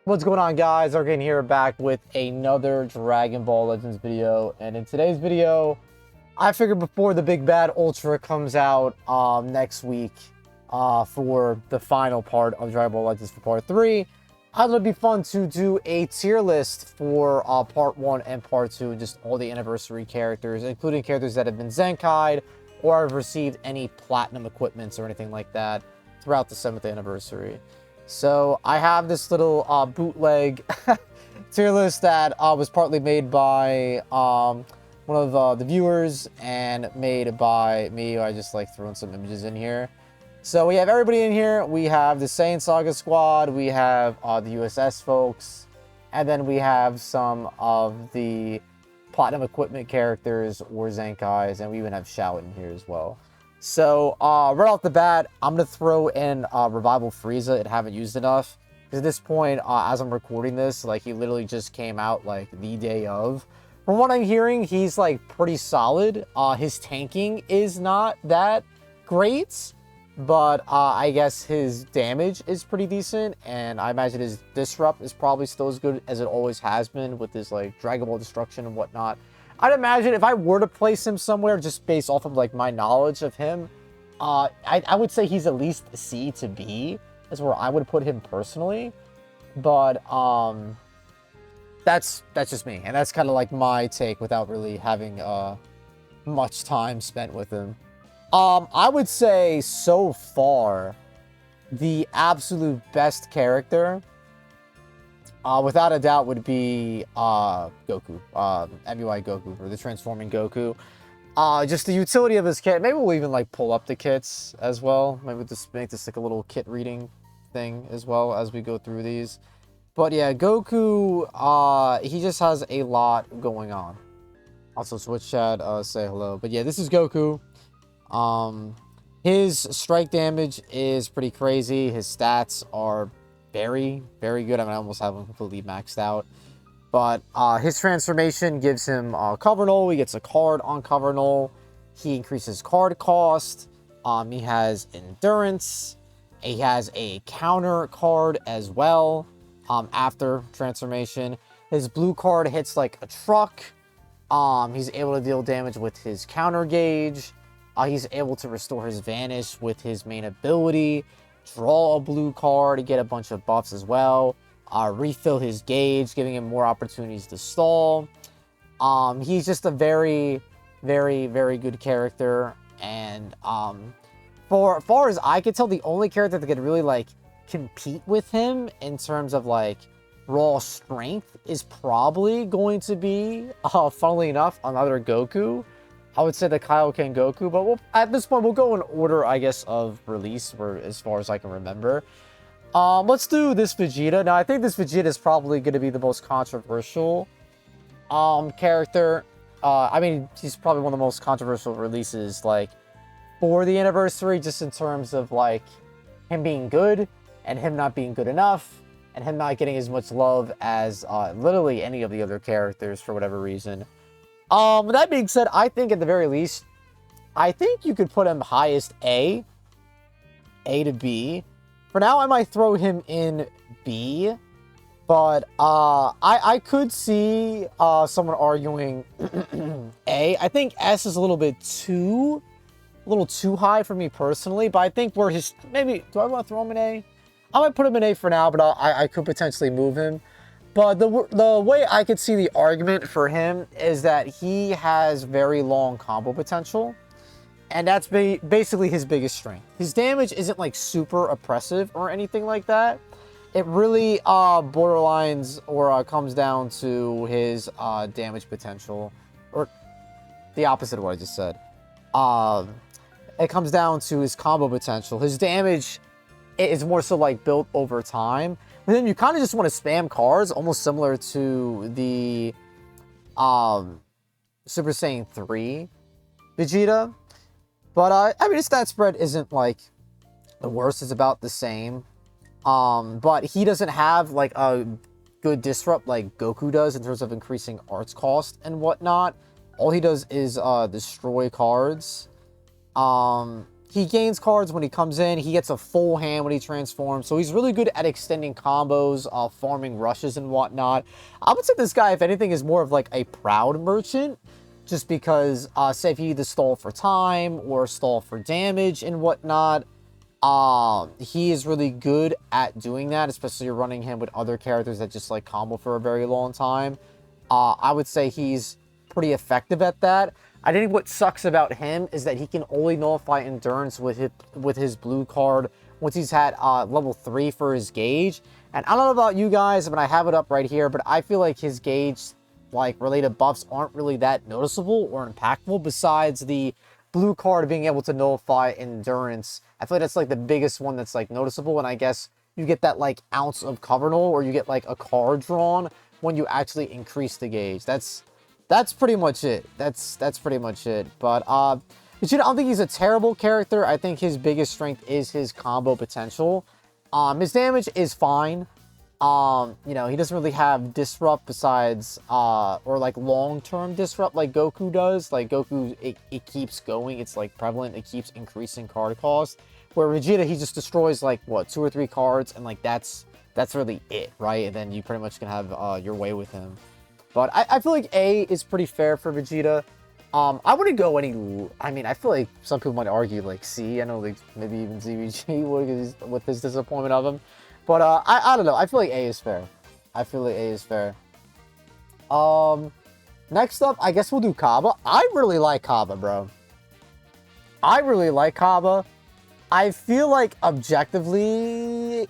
What's going on, guys? Ironcane here, back with another Dragon Ball Legends video. And in today's video, I figured before the big bad Ultra comes out next week for the final part of Dragon Ball Legends for part 3, I thought it'd be fun to do a tier list for part 1 and part 2, and just all the anniversary characters, including characters that have been Zenkai'd or have received any platinum equipments or anything like that throughout the 7th anniversary. So I have this little bootleg tier list that was partly made by one of the viewers and made by me. I just like throwing some images in here. So we have everybody in here. We have the Saiyan Saga squad. We have the USS folks. And then we have some of the platinum equipment characters or Zenkais. And we even have Shoutout in here as well. So, right off the bat, I'm going to throw in Revival Frieza. I haven't used enough. Because at this point, as I'm recording this, like, he literally just came out, like, the day of. From what I'm hearing, he's, like, pretty solid. His tanking is not that great. But, I guess his damage is pretty decent. And I imagine his Disrupt is probably still as good as it always has been with his, like, Dragon Ball Destruction and whatnot. I'd imagine if I were to place him somewhere just based off of like my knowledge of him, I would say he's at least C to B is where I would put him personally. But that's just me, and that's kind of like my take without really having much time spent with him. I would say so far the absolute best character, without a doubt, would be Goku, MUI Goku, or the Transforming Goku. Just the utility of his kit. Maybe we'll even like pull up the kits as well. Maybe we'll just make this like a little kit reading thing as well as we go through these. But yeah, Goku, he just has a lot going on. Also, Switch chat, say hello. But yeah, this is Goku. His strike damage is pretty crazy. His stats are very, very good. I mean, I almost have him completely maxed out. But his transformation gives him cover null. He gets a card on cover null. He increases card cost. He has endurance. He has a counter card as well after transformation. His blue card hits like a truck. He's able to deal damage with his counter gauge. He's able to restore his vanish with his main ability. Draw a blue card to get a bunch of buffs as well. Refill his gauge, giving him more opportunities to stall. He's just a very, very, very good character. And for as far as I could tell, the only character that could really like compete with him in terms of like raw strength is probably going to be, funnily enough, another Goku. I would say the Kaioken Goku, but at this point, we'll go in order, I guess, of release, or as far as I can remember. Let's do this Vegeta. Now, I think this Vegeta is probably going to be the most controversial character. I mean, he's probably one of the most controversial releases, like, for the anniversary, just in terms of, like, him being good, and him not being good enough, and him not getting as much love as literally any of the other characters for whatever reason. With that being said, I think at the very least, I think you could put him highest A to B. For now, I might throw him in B, but I could see someone arguing A. I think S is a little too high for me personally, but I think where his, maybe, do I want to throw him in A? I might put him in A for now, but I could potentially move him. But the way I could see the argument for him is that he has very long combo potential. And that's basically his biggest strength. His damage isn't like super oppressive or anything like that. It really borderlines or comes down to his damage potential. Or the opposite of what I just said. It comes down to his combo potential. His damage is more so like built over time. And then you kind of just want to spam cards, almost similar to the Super Saiyan 3 Vegeta. But, I mean, his stat spread isn't, like, the worst. It's about the same. But he doesn't have, like, a good disrupt like Goku does in terms of increasing arts cost and whatnot. All he does is destroy cards. he gains cards when he comes in. He gets a full hand when he transforms. So he's really good at extending combos, farming rushes and whatnot. I would say this guy, if anything, is more of like a proud merchant. Just because, say if you either stall for time or stall for damage and whatnot, he is really good at doing that, especially you're running him with other characters that just like combo for a very long time. I would say he's pretty effective at that. I think what sucks about him is that he can only nullify endurance with his blue card once he's had level 3 for his gauge. And I don't know about you guys, but I have it up right here, but I feel like his gauge like related buffs aren't really that noticeable or impactful besides the blue card being able to nullify endurance. I feel like that's like the biggest one that's like noticeable, and I guess you get that like ounce of cover null, or you get like a card drawn when you actually increase the gauge. That's pretty much it. That's pretty much it. But Vegeta, I don't think he's a terrible character. I think his biggest strength is his combo potential. His damage is fine. You know, he doesn't really have disrupt besides, or like long-term disrupt like Goku does. Like Goku, it keeps going. It's like prevalent. It keeps increasing card cost. Where Vegeta, he just destroys like, what, 2 or 3 cards, and like that's really it, right? And then you pretty much can have your way with him. But I feel like A is pretty fair for Vegeta. I wouldn't go any... I mean, I feel like some people might argue like C. I know like maybe even ZVG would with his disappointment of him. But I don't know. I feel like A is fair. I feel like A is fair. Next up, I guess we'll do Kaba. I really like Kaba, bro. I really like Kaba. I feel like objectively...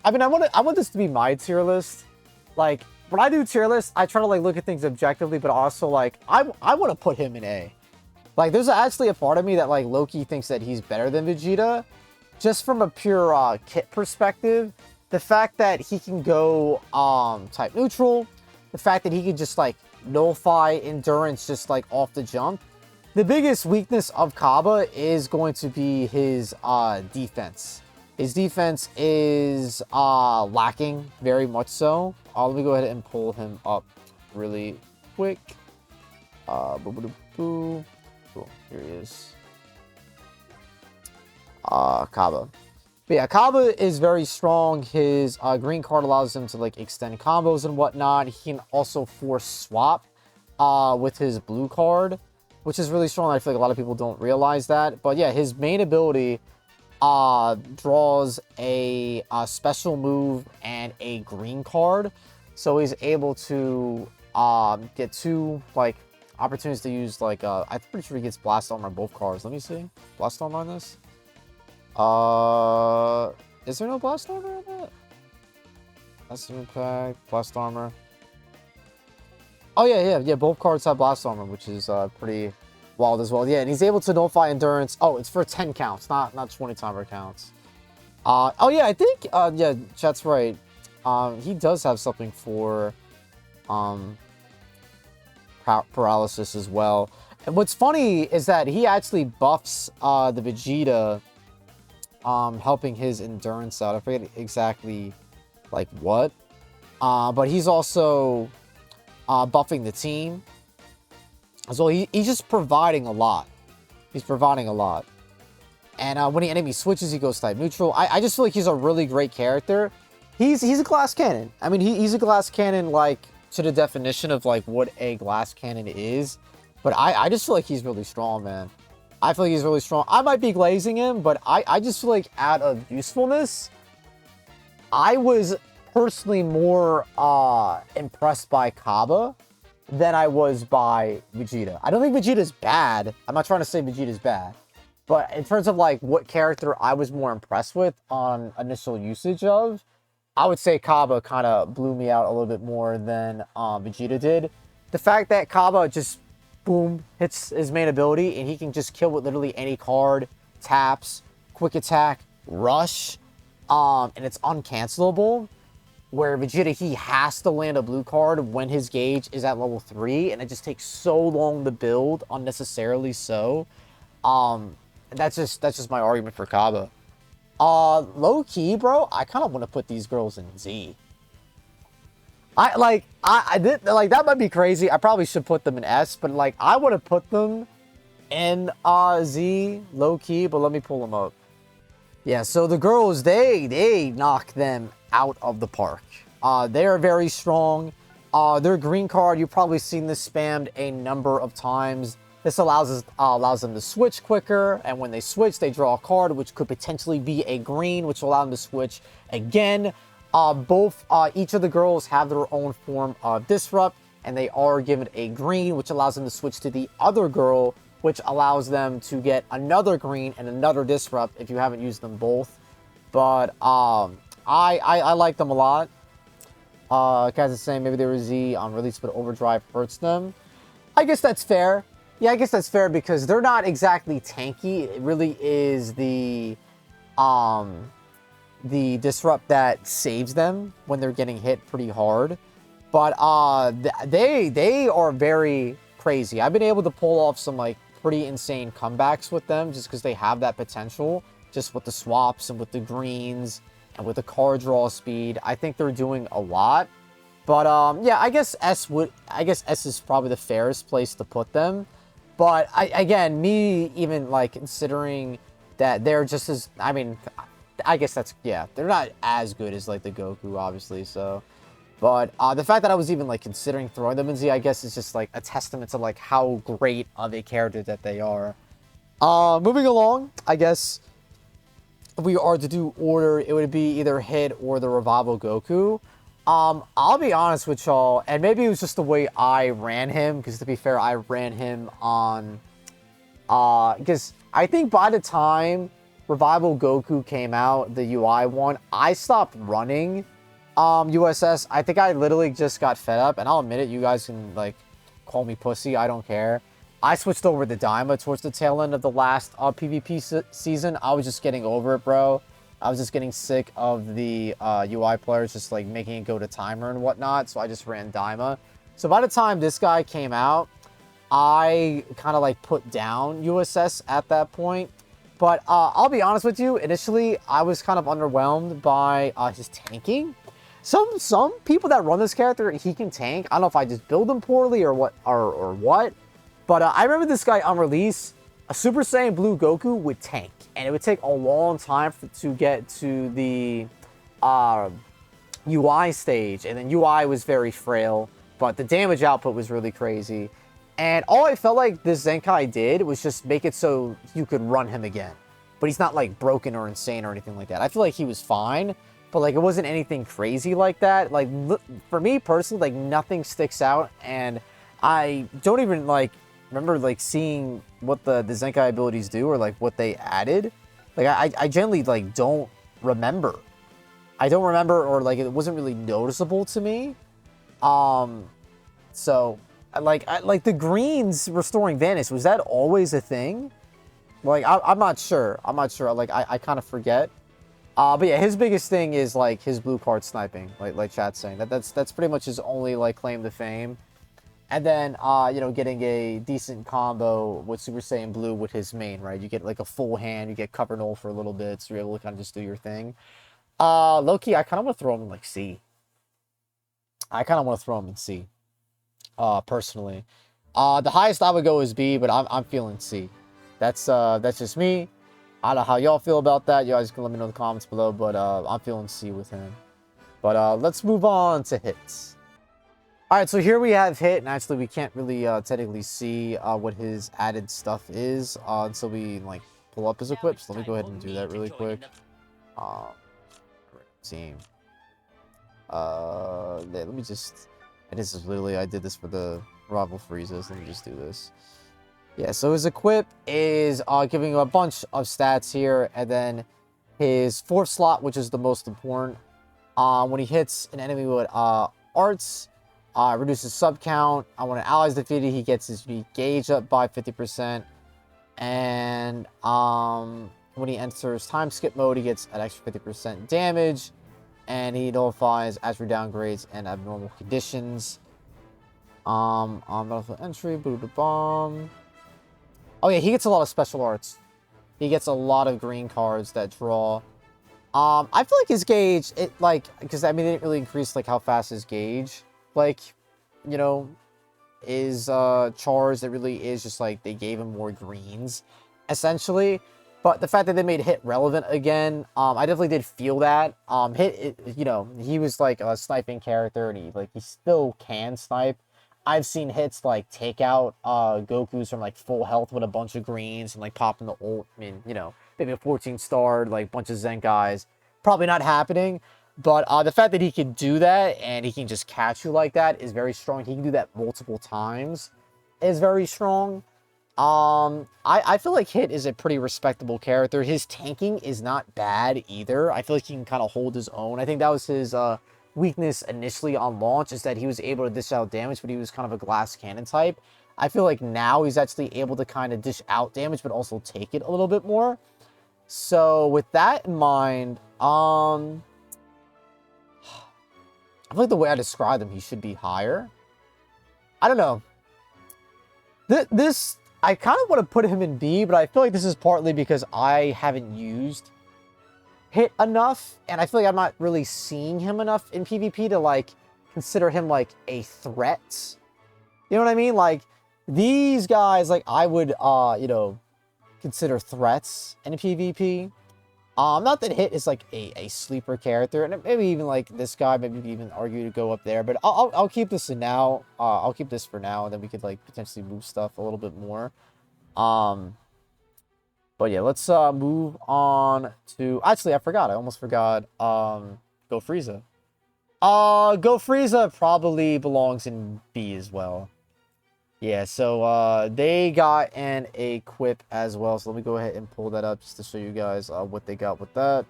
I mean, I want this to be my tier list. Like, when I do tier lists, I try to like look at things objectively, but also like, I want to put him in A. Like, there's actually a part of me that like low-key thinks that he's better than Vegeta. Just from a pure kit perspective. The fact that he can go type neutral, the fact that he can just like nullify endurance just like off the jump. The biggest weakness of Kaba is going to be his defense. His defense is lacking very much so. Let me go ahead and pull him up really quick. Cool, here he is. Kaba. But yeah, Kaba is very strong. His green card allows him to like extend combos and whatnot. He can also force swap with his blue card, which is really strong. I feel like a lot of people don't realize that. But yeah, his main ability draws a special move and a green card. So he's able to get 2 like opportunities to use like I'm pretty sure he gets Blast Armor on both cards. Let me see. Blast Armor on this. Is there no Blast Armor on that? That's an impact. Blast Armor. Oh yeah. Both cards have Blast Armor, which is pretty wild as well. Yeah, and he's able to nullify endurance. Oh, it's for 10 counts, not 20 timer counts. Oh yeah, I think yeah, chat's right. He does have something for paralysis as well. And what's funny is that he actually buffs the Vegeta, helping his endurance out. I forget exactly like what. But he's also buffing the team. So he's just providing a lot. He's providing a lot. And when the enemy switches, he goes type neutral. I just feel like he's a really great character. He's a glass cannon. I mean, he's a glass cannon like to the definition of like what a glass cannon is. But I just feel like he's really strong, man. I feel like he's really strong. I might be glazing him, but I just feel like out of usefulness, I was personally more impressed by Kaba than I was by Vegeta. I don't think Vegeta's bad. I'm not trying to say Vegeta's bad. But in terms of like what character I was more impressed with on initial usage of, I would say Kaba kind of blew me out a little bit more than Vegeta did. The fact that Kaba just boom, hits his main ability, and he can just kill with literally any card, taps, quick attack, rush, and it's uncancelable. Where Vegeta, he has to land a blue card when his gauge is at level 3, and it just takes so long to build, unnecessarily so. That's just my argument for Kaba. Low key, bro, I kind of want to put these girls in Z. I did like that might be crazy. I probably should put them in S, but like I want to put them in Z, low key, but let me pull them up. Yeah, so the girls, they knock them out of the park. They are very strong. Their green card, you've probably seen this spammed a number of times. This allows them to switch quicker, and when they switch, they draw a card, which could potentially be a green, which will allow them to switch again. Each of the girls have their own form of disrupt, and they are given a green, which allows them to switch to the other girl, which allows them to get another green and another disrupt if you haven't used them both. But I like them a lot. Kaz is saying maybe they were Z on release, but overdrive hurts them. I guess that's fair. Yeah, I guess that's fair because they're not exactly tanky. It really is the disrupt that saves them when they're getting hit pretty hard. But they are very crazy. I've been able to pull off some like pretty insane comebacks with them just because they have that potential, just with the swaps and with the greens and with the card draw speed. I think they're doing a lot. But yeah, I guess S is probably the fairest place to put them. But again, me even like considering that they're just as, I mean, I guess that's, yeah, they're not as good as like the Goku, obviously. So, but the fact that I was even like considering throwing them in Z, I guess is just like a testament to like how great of a character that they are. Moving along, I guess if we are to do order, it would be either Hit or the Revival Goku. I'll be honest with y'all, and maybe it was just the way I ran him, because to be fair, I ran him on, because I think by the time Revival Goku came out, the UI one, I stopped running, USS. I think I literally just got fed up, and I'll admit it, you guys can, like, call me pussy, I don't care. I switched over to Daima towards the tail end of the last PvP season. I was just getting over it, bro. I was just getting sick of the UI players just like making it go to timer and whatnot, so I just ran Daima. So by the time this guy came out, I kind of like put down USS at that point. But I'll be honest with you, initially I was kind of underwhelmed by his tanking. Some people that run this character, he can tank. I don't know if I just build him poorly or what, but I remember this guy on release, a Super Saiyan Blue Goku would tank. And it would take a long time to get to the UI stage. And then UI was very frail, but the damage output was really crazy. And all I felt like this Zenkai did was just make it so you could run him again. But he's not like broken or insane or anything like that. I feel like he was fine, but like it wasn't anything crazy like that. Like for me personally, like nothing sticks out. And I don't even like remember like seeing what the Zenkai abilities do or like what they added. Like I generally like don't remember. I don't remember, or like it wasn't really noticeable to me. So like the greens restoring Vanish, was that always a thing? Like I'm not sure. I'm not sure. Like I kind of forget. But yeah, his biggest thing is like his blue card sniping, like chat's saying. That's pretty much his only like claim to fame. And then, you know, getting a decent combo with Super Saiyan Blue with his main, right? You get, like, a full hand. You get cover null for a little bit, so you're able to kind of just do your thing. Low-key, I kind of want to throw him in, like, C. I kind of want to throw him in C, personally. The highest I would go is B, but I'm feeling C. That's just me. I don't know how y'all feel about that. You guys can let me know in the comments below, but I'm feeling C with him. But let's move on to hits. Alright, so here we have Hit, and actually we can't really technically see what his added stuff is until we like pull up his equip. So let me go ahead and do that really quick. Team. Let me just, and this is literally, I did this for the Rival Frieza, so let me just do this. Yeah, so his equip is giving you a bunch of stats here, and then his fourth slot, which is the most important, when he hits an enemy with arts, reduces sub count. When an ally is defeated, he gets his gauge up by 50%. And when he enters time skip mode, he gets an extra 50% damage. And he nullifies Azure downgrades and abnormal conditions. On battlefield entry, Buddha Bomb. Oh yeah, he gets a lot of special arts. He gets a lot of green cards that draw. I feel like his gauge, it like, because I mean, it didn't really increase like how fast his gauge, like, you know, is Chars. It really is just like they gave him more greens, essentially. But the fact that they made Hit relevant again, I definitely did feel that. Hit, you know, he was like a sniping character, and he still can snipe. I've seen Hits like take out Goku's from like full health with a bunch of greens and like popping the ult. I mean, you know, maybe a 14-star, like bunch of Zenkais. Probably not happening. But the fact that he can do that and he can just catch you like that is very strong. He can do that multiple times is very strong. I feel like Hit is a pretty respectable character. His tanking is not bad either. I feel like he can kind of hold his own. I think that was his weakness initially on launch, is that he was able to dish out damage, but he was kind of a glass cannon type. I feel like now he's actually able to kind of dish out damage, but also take it a little bit more. So with that in mind, I feel like the way I described him, he should be higher. I don't know. This, I kind of want to put him in B, but I feel like this is partly because I haven't used Hit enough, and I feel like I'm not really seeing him enough in PvP to, like, consider him, like, a threat. You know what I mean? Like, these guys, like, I would, you know, consider threats in PvP. Not that Hit is like a sleeper character, and maybe even like this guy, maybe even argue to go up there. But I'll keep this in now. I'll keep this for now, and then we could like potentially move stuff a little bit more. But yeah, let's move on to. Actually, I forgot. I almost forgot. Go Frieza. Go Frieza probably belongs in B as well. Yeah, so they got an equip as well. So let me go ahead and pull that up just to show you guys what they got with that.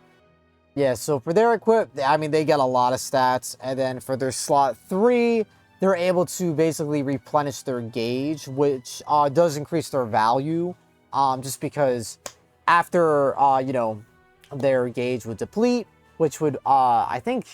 Yeah, so for their equip, I mean, they got a lot of stats. And then for their slot 3, they're able to basically replenish their gauge, which does increase their value. Just because after, you know, their gauge would deplete, which would, I think,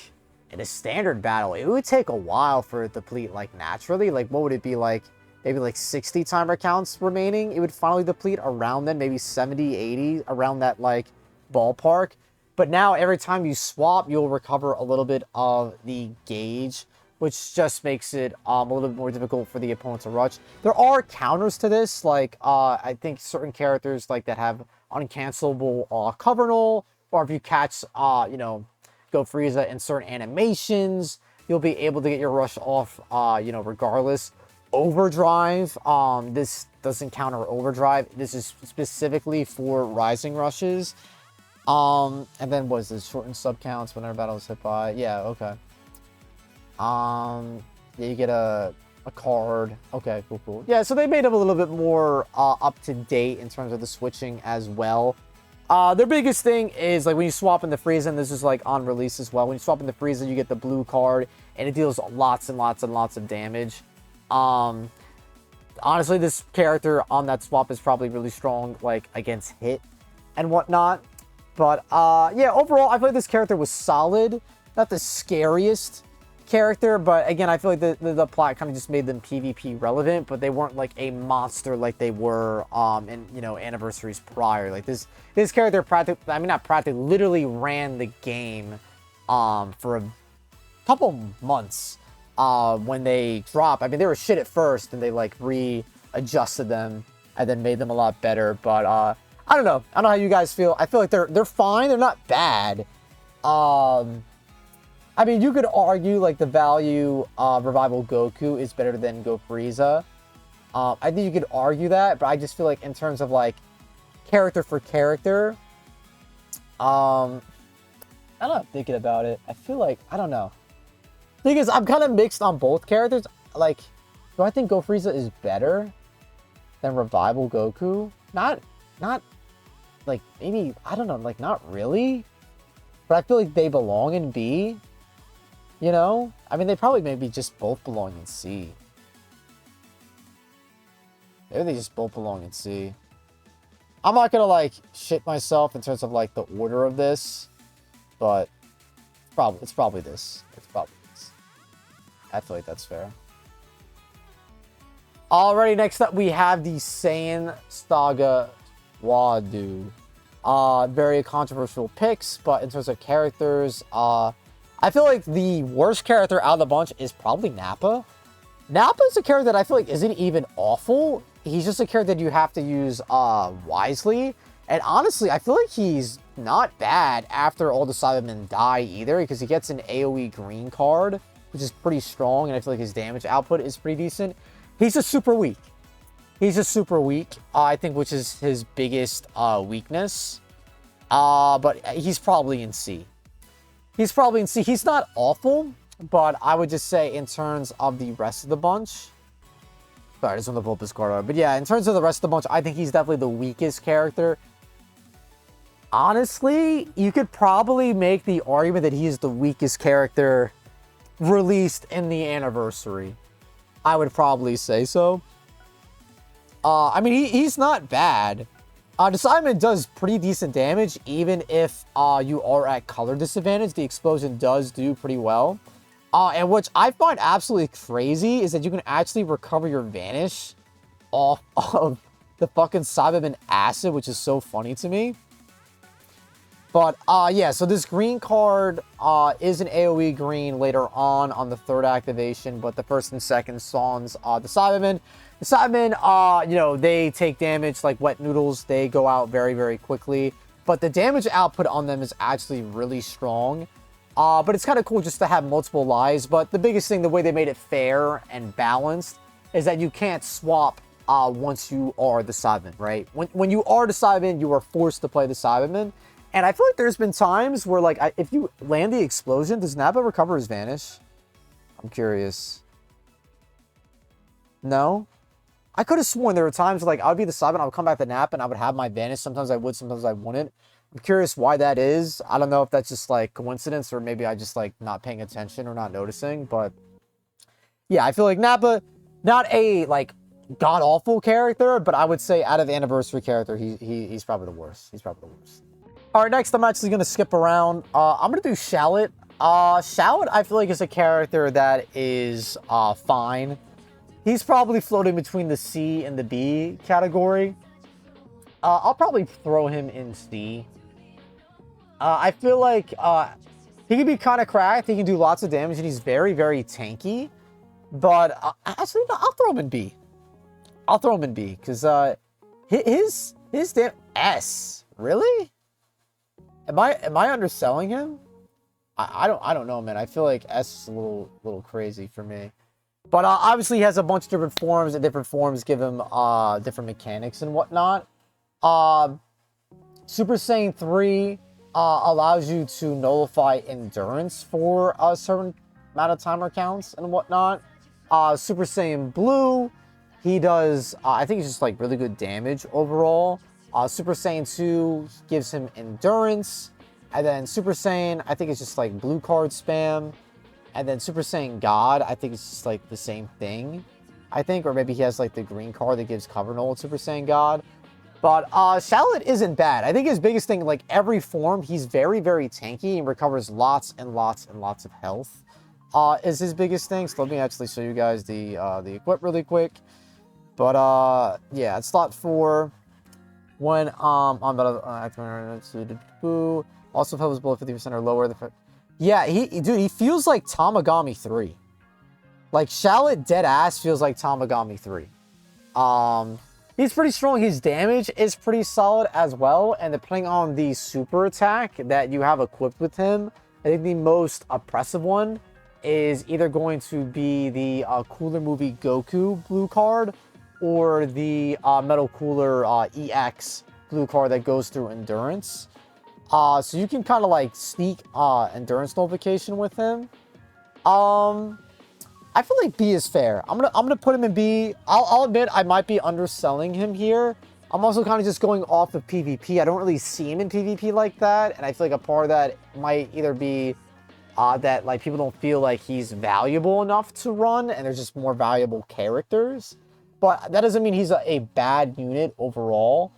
in a standard battle, it would take a while for it to deplete, like, naturally. Like, what would it be like? Maybe like 60 timer counts remaining. It would finally deplete around then, maybe 70, 80, around that like ballpark. But now every time you swap, you'll recover a little bit of the gauge, which just makes it a little bit more difficult for the opponent to rush. There are counters to this, like I think certain characters like that have uncancelable cover null, or if you catch you know, Go Frieza in certain animations, you'll be able to get your rush off you know, regardless. Overdrive, this doesn't counter overdrive. This is specifically for rising rushes. And then what is this? Shorten sub counts whenever battle is hit by. Yeah, okay. Yeah, you get a card. Okay, cool. Yeah, so they made them a little bit more up to date in terms of the switching as well. Their biggest thing is like when you swap in the Frieza, and this is like on release as well. When you swap in the Frieza, you get the blue card, and it deals lots and lots and lots of damage. Honestly, this character on that swap is probably really strong, like, against Hit and whatnot. But, yeah, overall, I feel like this character was solid. Not the scariest character, but, again, I feel like the plot kind of just made them PvP relevant, but they weren't, like, a monster like they were, in, you know, anniversaries prior. Like, this character practically, I mean, not practically, literally ran the game, for a couple months. When they drop, I mean, they were shit at first, and they like readjusted them and then made them a lot better. But I don't know. I don't know how you guys feel. I feel like they're fine. They're not bad. I mean, you could argue like the value of Revival Goku is better than Go Frieza. I think you could argue that, but I just feel like in terms of like character for character, I'm not thinking about it. I feel like I don't know. Thing is, I'm kind of mixed on both characters. Like, do I think Go Frieza is better than Revival Goku? Not, like, maybe, I don't know, like, not really. But I feel like they belong in B. You know? I mean, they probably maybe just both belong in C. Maybe they just both belong in C. I'm not gonna, like, shit myself in terms of, like, the order of this. But, it's probably this. It's probably I feel like that's fair. Alrighty, next up we have the Saiyan Saga Wadu. Very controversial picks, but in terms of characters, I feel like the worst character out of the bunch is probably Nappa. Nappa's a character that I feel like isn't even awful. He's just a character that you have to use wisely. And honestly, I feel like he's not bad after all the Cybermen die either, because he gets an AoE green card, which is pretty strong, and I feel like his damage output is pretty decent. He's just super weak. He's just super weak, I think, which is his biggest weakness. But he's probably in C. He's probably in C. He's not awful, but I would just say in terms of the rest of the bunch... Sorry, I just want to pull up his card art. But yeah, in terms of the rest of the bunch, I think he's definitely the weakest character. Honestly, you could probably make the argument that he is the weakest character released in the anniversary. I would probably say so. I mean, he's not bad. Cyberman does pretty decent damage, even if you are at color disadvantage. The explosion does do pretty well. And which I find absolutely crazy is that you can actually recover your Vanish off of the fucking Cyberman acid, which is so funny to me. But, yeah, so this green card is an AoE green later on the third activation, but the first and second spawns the Cybermen. The Cybermen, you know, they take damage like wet noodles. They go out very, very quickly. But the damage output on them is actually really strong. But it's kind of cool just to have multiple lives. But the biggest thing, the way they made it fair and balanced, is that you can't swap once you are the Cyberman, right? When you are the Cyberman, you are forced to play the Cyberman. And I feel like there's been times where, like, if you land the explosion, does Nappa recover his Vanish? I'm curious. No? I could have sworn there were times, like, I would be the Cyberman, I would come back to Nappa, and I would have my Vanish. Sometimes I would, sometimes I wouldn't. I'm curious why that is. I don't know if that's just, like, coincidence, or maybe I just, like, not paying attention or not noticing. But, yeah, I feel like Nappa, not a, like, god-awful character, but I would say out of the anniversary character, he's probably the worst. He's probably the worst. All right, next I'm actually going to skip around. I'm going to do Shoutout. Shoutout, I feel like, is a character that is fine. He's probably floating between the C and the B category. I'll probably throw him in C. I feel like he can be kind of cracked. He can do lots of damage, and he's very, very tanky. But actually, no, I'll throw him in B. I'll throw him in B, because his damn S. Really? Am I underselling him? I don't know, man. I feel like S is a little crazy for me. But obviously he has a bunch of different forms, and different forms give him different mechanics and whatnot. Super Saiyan 3 allows you to nullify endurance for a certain amount of timer counts and whatnot. Super Saiyan Blue, he does, I think it's just like really good damage overall. Super Saiyan 2 gives him endurance. And then Super Saiyan, I think it's just like blue card spam. And then Super Saiyan God, I think it's just like the same thing. I think, or maybe he has like the green card that gives cover null with Super Saiyan God. But Shoutout isn't bad. I think his biggest thing, like every form, he's very, very tanky and recovers lots and lots and lots of health. Is his biggest thing. So let me actually show you guys the equip really quick. But yeah, it's slot 4. When I'm about to also if health is below 50% or lower. Yeah, dude, he feels like Tamagami 3. Like Shoutout dead ass feels like Tamagami 3. He's pretty strong. His damage is pretty solid as well. And depending on the super attack that you have equipped with him, I think the most oppressive one is either going to be the Cooler Movie Goku blue card, or the Metal Cooler EX blue card that goes through Endurance. So you can kind of like sneak Endurance nullification with him. I feel like B is fair. I'm gonna put him in B. I'll admit I might be underselling him here. I'm also kind of just going off of PvP. I don't really see him in PvP like that, and I feel like a part of that might either be that like people don't feel like he's valuable enough to run, and there's just more valuable characters. But that doesn't mean he's a bad unit overall.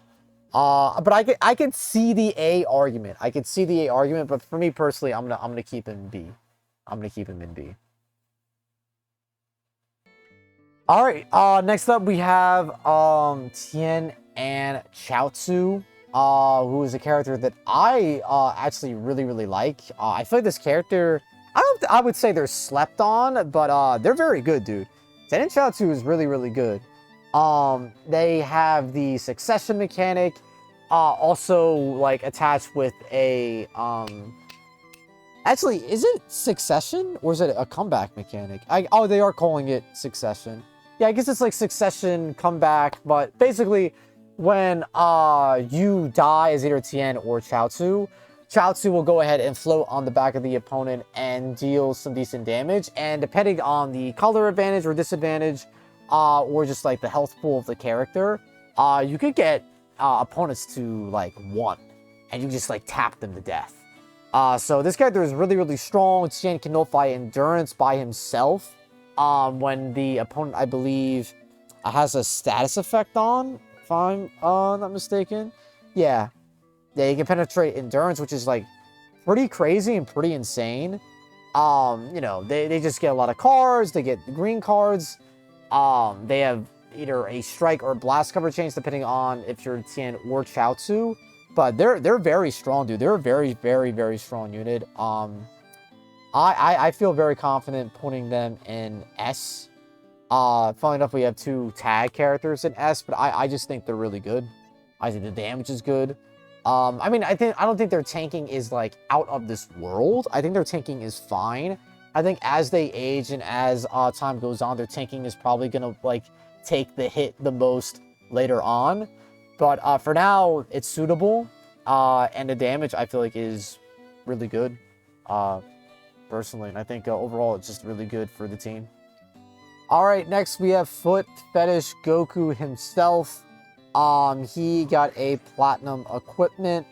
But I could see the A argument. I could see the A argument, but for me personally, I'm gonna keep him in B. I'm gonna keep him in B. All right. Next up we have Tien and Chaozu, who is a character that I actually really like. I feel like this character, I would say they're slept on, but they're very good, dude. Zen and Shoutout is really, really good. They have the succession mechanic, also like attached with a actually, is it succession or is it a comeback mechanic? Oh, they are calling it succession. Yeah, I guess it's like succession comeback, but basically when you die as either Tien or Chaozu, Chaozu will go ahead and float on the back of the opponent and deal some decent damage. And depending on the color advantage or disadvantage, or just like the health pool of the character, you could get opponents to like 1, and you just like tap them to death. So this character is really, really strong. Tien can nullify endurance by himself. When the opponent, I believe, has a status effect on, if I'm not mistaken. Yeah. Yeah, you can penetrate endurance, which is like pretty crazy and pretty insane. You know, they just get a lot of cards. They get the green cards. They have either a strike or blast cover change depending on if you're Tien or Chaozu. But they're very strong, dude. They're a very, very, very strong unit. I feel very confident putting them in S. Funnily enough, we have 2 tag characters in S, but I just think they're really good. I think the damage is good. I mean, I don't think their tanking is like out of this world. I think their tanking is fine. I think as they age and as time goes on, their tanking is probably gonna like take the hit the most later on. But for now, it's suitable. And the damage I feel like is really good. Personally, and I think overall it's just really good for the team. All right, next we have Foot Fetish Goku himself. He got a platinum equipment,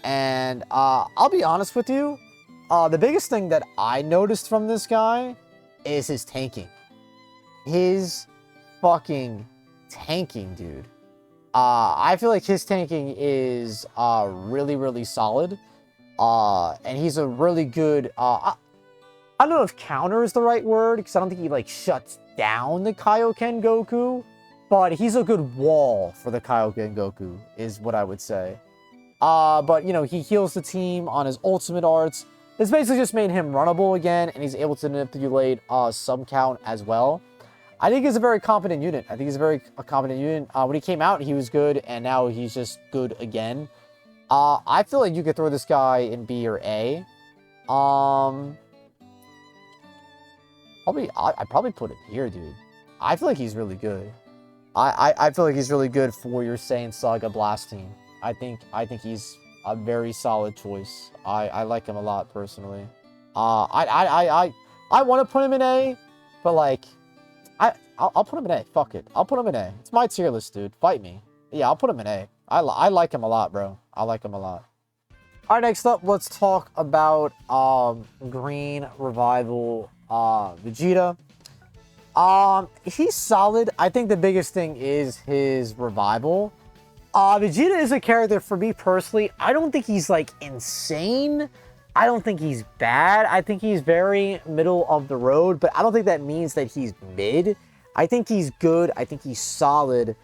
and I'll be honest with you, the biggest thing that I noticed from this guy is his tanking. His fucking tanking, dude. I feel like his tanking is really, really solid. And he's a really good, I don't know if counter is the right word, because I don't think he like shuts down the Kaioken Goku, but he's a good wall for the Kaioken Goku, is what I would say. But, you know, he heals the team on his ultimate arts. It's basically just made him runnable again, and he's able to manipulate sub count as well. I think he's a very competent unit. I think he's a very competent unit. When he came out, he was good, and now he's just good again. I feel like you could throw this guy in B or A. I'd probably put him here, dude. I feel like he's really good. I feel like he's really good for your Saiyan Saga Blast team. I think he's a very solid choice. I like him a lot personally. I want to put him in A, but like, I'll put him in A. Fuck it, I'll put him in A. It's my tier list, dude. Fight me. Yeah, I'll put him in A. I like him a lot, bro. I like him a lot. All right, next up, let's talk about Green Revival Vegeta. He's solid. I think the biggest thing is his revival. Vegeta is a character, for me personally, I don't think he's like insane. I don't think he's bad. I think he's very middle of the road, but I don't think that means that he's mid. I think he's good. I think he's solid,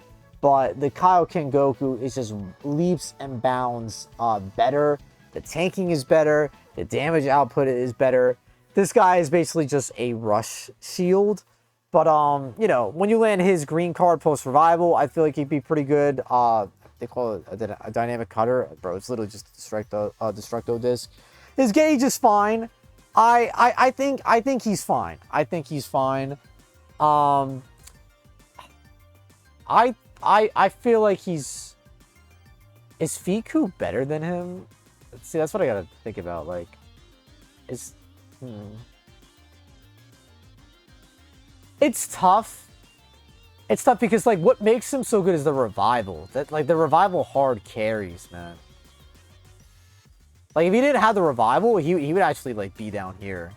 but the Kaioken Goku is just leaps and bounds better. The tanking is better. The damage output is better. This guy is basically just a rush shield. But, you know, when you land his green card post-revival, I feel like he'd be pretty good. They call it a dynamic cutter. Bro, it's literally just a Destructo disc. His gauge is fine. I think he's fine. I think he's fine. I feel like he's... Is Fiku better than him? See, that's what I gotta think about. Like, is... It's tough. It's tough because, like, what makes him so good is the revival. That, like, the revival hard carries, man. Like, if he didn't have the revival, he would actually, like, be down here.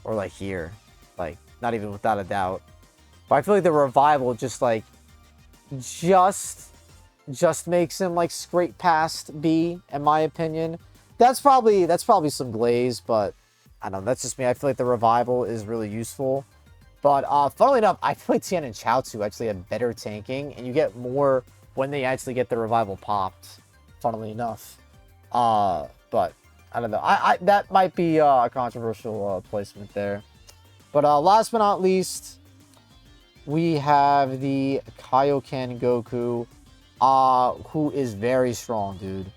Or, like, here. Like, not even without a doubt. But I feel like the revival just, like, just makes him, like, scrape past B, in my opinion. That's probably some glaze, but I don't know. That's just me. I feel like the revival is really useful. But, funnily enough, I feel like Tien and Chaozu actually have better tanking, and you get more when they actually get the revival popped, funnily enough. But, I don't know. That might be a controversial placement there. But, last but not least, we have the Kaioken Goku, who is very strong, dude.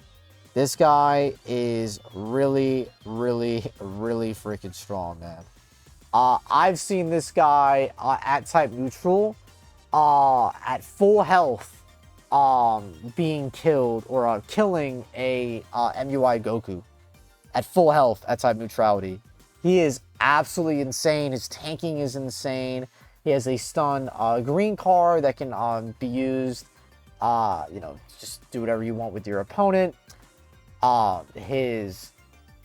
This guy is really, really, really freaking strong, man. I've seen this guy at type neutral, at full health, being killed or killing a MUI Goku at full health at type neutrality. He is absolutely insane. His tanking is insane. He has a stun green card that can be used. You know, just do whatever you want with your opponent. His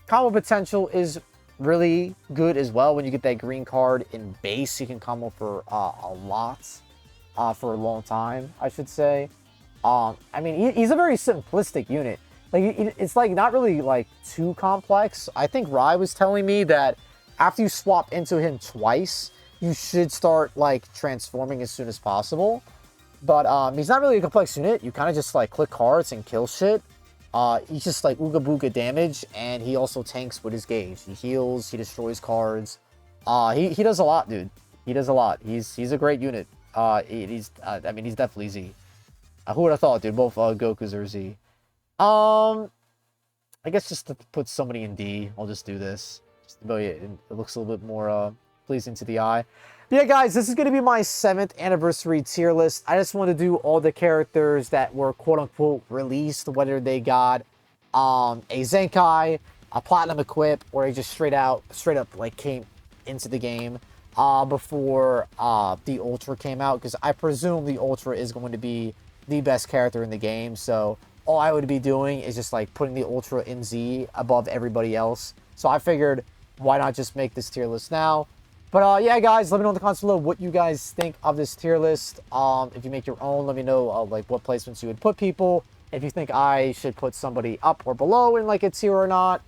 combo potential is really good as well. When you get that green card in base, he can combo for a lot, for a long time, I should say. I mean, he's a very simplistic unit. Like, it's like not really like too complex. I think Rai was telling me that after you swap into him twice, you should start like transforming as soon as possible. But he's not really a complex unit. You kind of just like click cards and kill shit. He's just like ooga booga damage, and he also tanks with his gauge. He heals, he destroys cards. He does a lot, dude. He does a lot. He's a great unit. I mean, he's definitely Z. Who would have thought, dude? Both Gokus are Z. I guess just to put somebody in D, I'll just do this. Just to it looks a little bit more pleasing to the eye. But yeah, guys, this is going to be my 7th anniversary tier list. I just want to do all the characters that were quote-unquote released, whether they got a Zenkai, a Platinum Equip, or they just straight up like came into the game before the Ultra came out, because I presume the Ultra is going to be the best character in the game. So all I would be doing is just like putting the Ultra in Z above everybody else. So I figured, why not just make this tier list now? But yeah, guys, let me know in the comments below what you guys think of this tier list. If you make your own, let me know like what placements you would put people. If you think I should put somebody up or below in like a tier or not.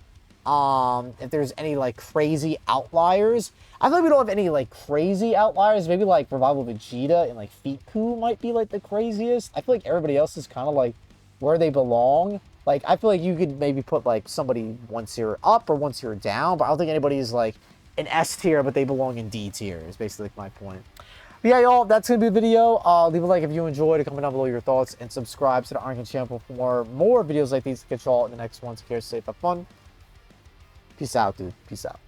If there's any like crazy outliers. I feel like we don't have any like crazy outliers. Maybe like Revival Vegeta and like Fiku might be like the craziest. I feel like everybody else is kind of like where they belong. Like, I feel like you could maybe put like somebody one tier up or one tier down, but I don't think anybody is like an S tier, but they belong in D tier, is basically my point. But yeah, y'all, that's going to be the video. Leave a like if you enjoyed, comment down below your thoughts, and subscribe to the Ironcane channel for more videos like these to catch y'all in the next one. Take care, safe, have fun. Peace out, dude. Peace out.